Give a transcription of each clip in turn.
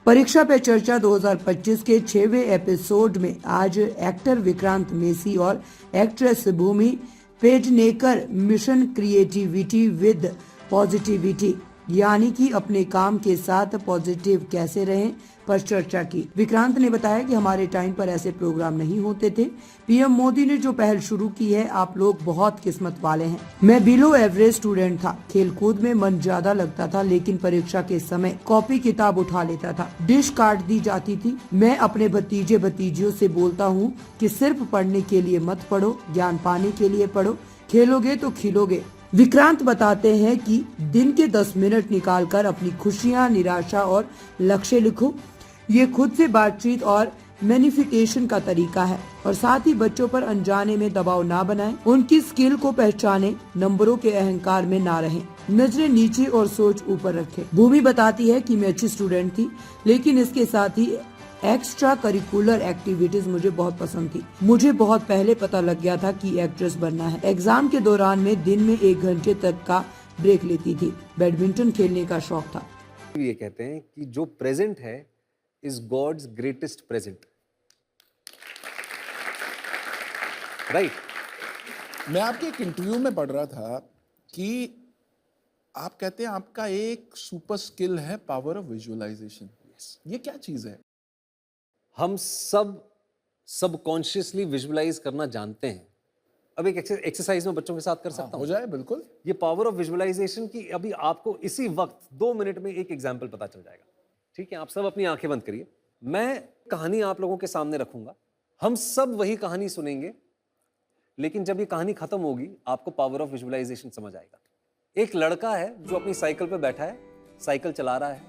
परीक्षा पे चर्चा 2025 के 6वें एपिसोड में आज एक्टर विक्रांत मेसी और actress Bhumi Pednekar mission creativity with positivity यानी कि अपने काम के साथ पॉजिटिव कैसे रहें पर चर्चा की। विक्रांत ने बताया कि हमारे टाइम पर ऐसे प्रोग्राम नहीं होते थे। पीएम मोदी ने जो पहल शुरू की है, आप लोग बहुत किस्मत वाले हैं। मैं बिलो एवरेज स्टूडेंट था, खेलकूद में मन ज्यादा लगता था, लेकिन परीक्षा के समय कॉपी किताब उठा लेता था, डिश काट दी जाती थी। मैं अपने भतीजे भतीजियों से बोलता हूँ कि सिर्फ पढ़ने के लिए मत पढ़ो, ज्ञान पाने के लिए पढ़ो, खेलोगे तो खिलोगे। विक्रांत बताते हैं कि दिन के 10 मिनट निकालकर अपनी खुशियां, निराशा और लक्ष्य लिखो। ये खुद से बातचीत और मैनिफिकेशन का तरीका है और साथ ही बच्चों पर अनजाने में दबाव ना बनाएं, उनकी स्किल को पहचानें, नंबरों के अहंकार में ना रहें, नजरें नीचे और सोच ऊपर रखें। भूमि बताती है कि मैं अच्छी स्टूडेंट थी, लेकिन इसके साथ ही एक्स्ट्रा करिकुलर एक्टिविटीज मुझे बहुत पसंद थी। मुझे बहुत पहले पता लग गया था कि एक्ट्रेस बनना है। एग्जाम के दौरान में दिन में 1 घंटे तक का ब्रेक लेती थी। बैडमिंटन खेलने का शौक था। ये कहते हैं कि जो प्रेजेंट है is God's greatest present, right? मैं आपके एक इंटरव्यू में पढ़ रहा था कि आप कहते हैं आपका एक सुपर स्किल है पावर ऑफ विजुअलाइजेशन। ये क्या चीज है? हम सब सबकॉन्शियसली विजुअलाइज करना जानते हैं। अब एक एक्सरसाइज में बच्चों के साथ कर सकता हो हूं। जाए बिल्कुल। ये पावर ऑफ विजुअलाइजेशन की अभी आपको इसी वक्त 2 मिनट में एक एग्जाम्पल पता चल जाएगा। ठीक है, आप सब अपनी आंखें बंद करिए। मैं कहानी आप लोगों के सामने रखूंगा, हम सब वही कहानी सुनेंगे, लेकिन जब ये कहानी खत्म होगी आपको पावर ऑफ विजुअलाइजेशन समझ आएगा। एक लड़का है जो अपनी साइकिल पे बैठा है, साइकिल चला रहा है।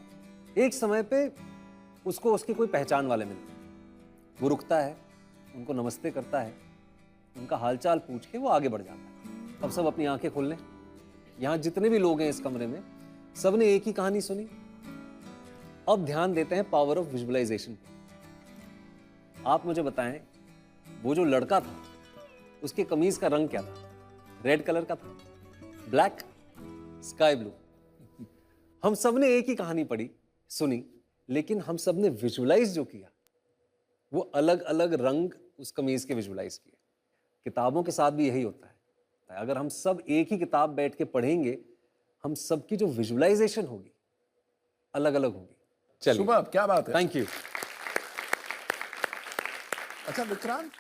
एक समय पे उसको उसके कोई पहचान वाले मिलते हैं। वो रुकता है, उनको नमस्ते करता है, उनका हालचाल पूछ के वो आगे बढ़ जाता है। अब सब अपनी आंखें खोल लें। यहां जितने भी लोग हैं इस कमरे में, सबने एक ही कहानी सुनी। अब ध्यान देते हैं पावर ऑफ विजुअलाइजेशन पे। आप मुझे बताएं, वो जो लड़का था उसके कमीज का रंग क्या था? रेड कलर का था, ब्लैक, स्काई ब्लू? हम सबने एक ही कहानी पढ़ी, सुनी, लेकिन हम सबने विजुअलाइज जो किया वो अलग अलग रंग उस कमीज के विजुअलाइज किए। किताबों के साथ भी यही होता है। अगर हम सब एक ही किताब बैठ के पढ़ेंगे, हम सबकी जो विजुअलाइजेशन होगी अलग अलग होगी। चलिए, सुबह क्या बात है। Thank you. अच्छा विक्रांत,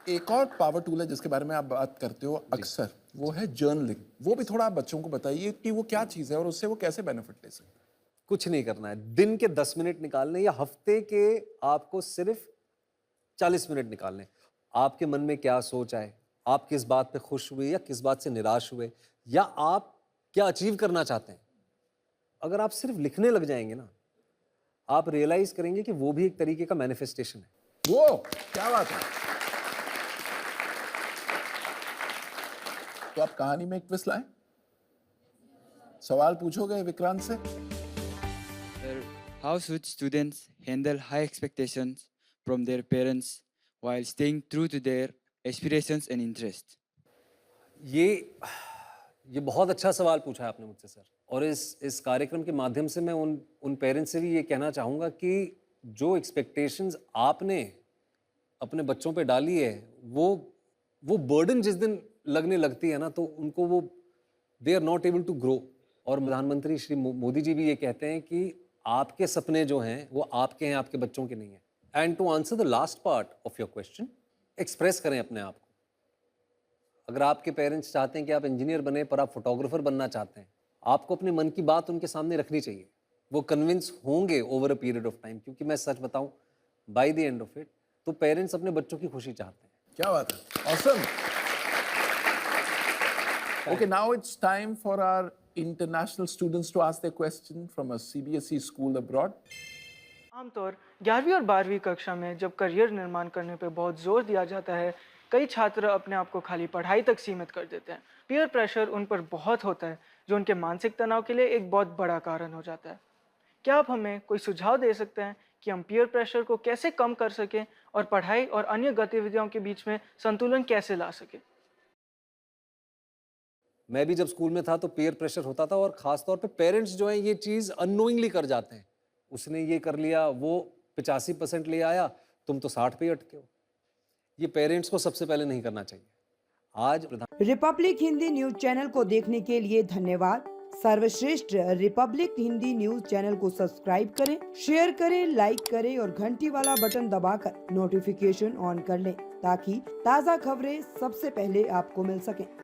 एक और पावर टूल है जिसके बारे में आप बात करते हो अक्सर, वो है जर्नलिंग। वो भी थोड़ा आप बच्चों को बताइए कि वो क्या चीज है और उससे वो कैसे बेनिफिट ले सकते हैं। कुछ नहीं करना है, दिन के 10 मिनट निकालने, या हफ्ते के आपको सिर्फ 40 मिनट निकालने। आपके मन में क्या सोच आए, आप किस बात पे खुश हुए या किस बात से निराश हुए, या आप क्या अचीव करना चाहते हैं, अगर आप सिर्फ लिखने लग जाएंगे ना, आप रियलाइज करेंगे कि वो भी एक तरीके का मैनिफेस्टेशन है। वो क्या बात है। तो आप कहानी में एक ट्विस्ट लाएं। सवाल पूछोगे विक्रांत से? Sir, how should students handle high expectations from their parents while staying true to their aspirations and interests? ये बहुत अच्छा सवाल पूछा है आपने मुझसे सर। और इस कार्यक्रम के माध्यम से मैं उन पेरेंट्स से भी ये कहना चाहूँगा कि जो एक्सपेक्टेशंस आपने अपने बच्चों पे डाली है, वो बर्डन जिस दिन लगने लगती है ना, तो उनको वो they are not able to grow. और प्रधानमंत्री श्री मोदी जी भी ये कहते हैं कि आपके सपने जो हैं वो आपके हैं, आपके बच्चों के नहीं हैं। And to answer the last part of your question, express करें अपने आप को। अगर आपके पेरेंट्स चाहते हैं कि आप इंजीनियर बने पर आप फोटोग्राफर बनना चाहते हैं, आपको अपने मन की बात उनके सामने रखनी चाहिए। वो कन्विंस होंगे over a period of time, क्योंकि मैं सच बताऊं, by the end of it तो पेरेंट्स अपने बच्चों की खुशी चाहते हैं। क्या बात है, awesome. Okay, now it's time for our international students to ask their question from a CBSE school abroad. आमतौर 11वीं और 12वीं कक्षा में जब करियर निर्माण करने पर बहुत जोर दिया जाता है, कई छात्र अपने आप को खाली पढ़ाई तक सीमित कर देते हैं। पीयर प्रेशर उन पर बहुत होता है, जो उनके मानसिक तनाव के लिए एक बहुत बड़ा कारण हो जाता है। क्या आप हमें कोई सुझाव दे सकते हैं कि हम पीयर प्रेशर को कैसे कम कर सकें और पढ़ाई और अन्य गतिविधियों के बीच में संतुलन कैसे ला सकें? मैं भी जब स्कूल में था तो पीयर प्रेशर होता था, और खास तौर पे पेरेंट्स जो हैं ये चीज़ अननोइंगली कर जाते हैं। उसने ये कर लिया, वो 85% ले आया, तुम तो 60 पे ही अटके हो। ये पेरेंट्स को सबसे पहले नहीं करना चाहिए। आज रिपब्लिक हिंदी न्यूज चैनल को देखने के लिए धन्यवाद। सर्वश्रेष्ठ रिपब्लिक हिंदी न्यूज चैनल को सब्सक्राइब करें, शेयर करें, लाइक करें और घंटी वाला बटन दबाकर नोटिफिकेशन ऑन कर लें ताकि ताज़ा खबरें सबसे पहले आपको मिल सकें।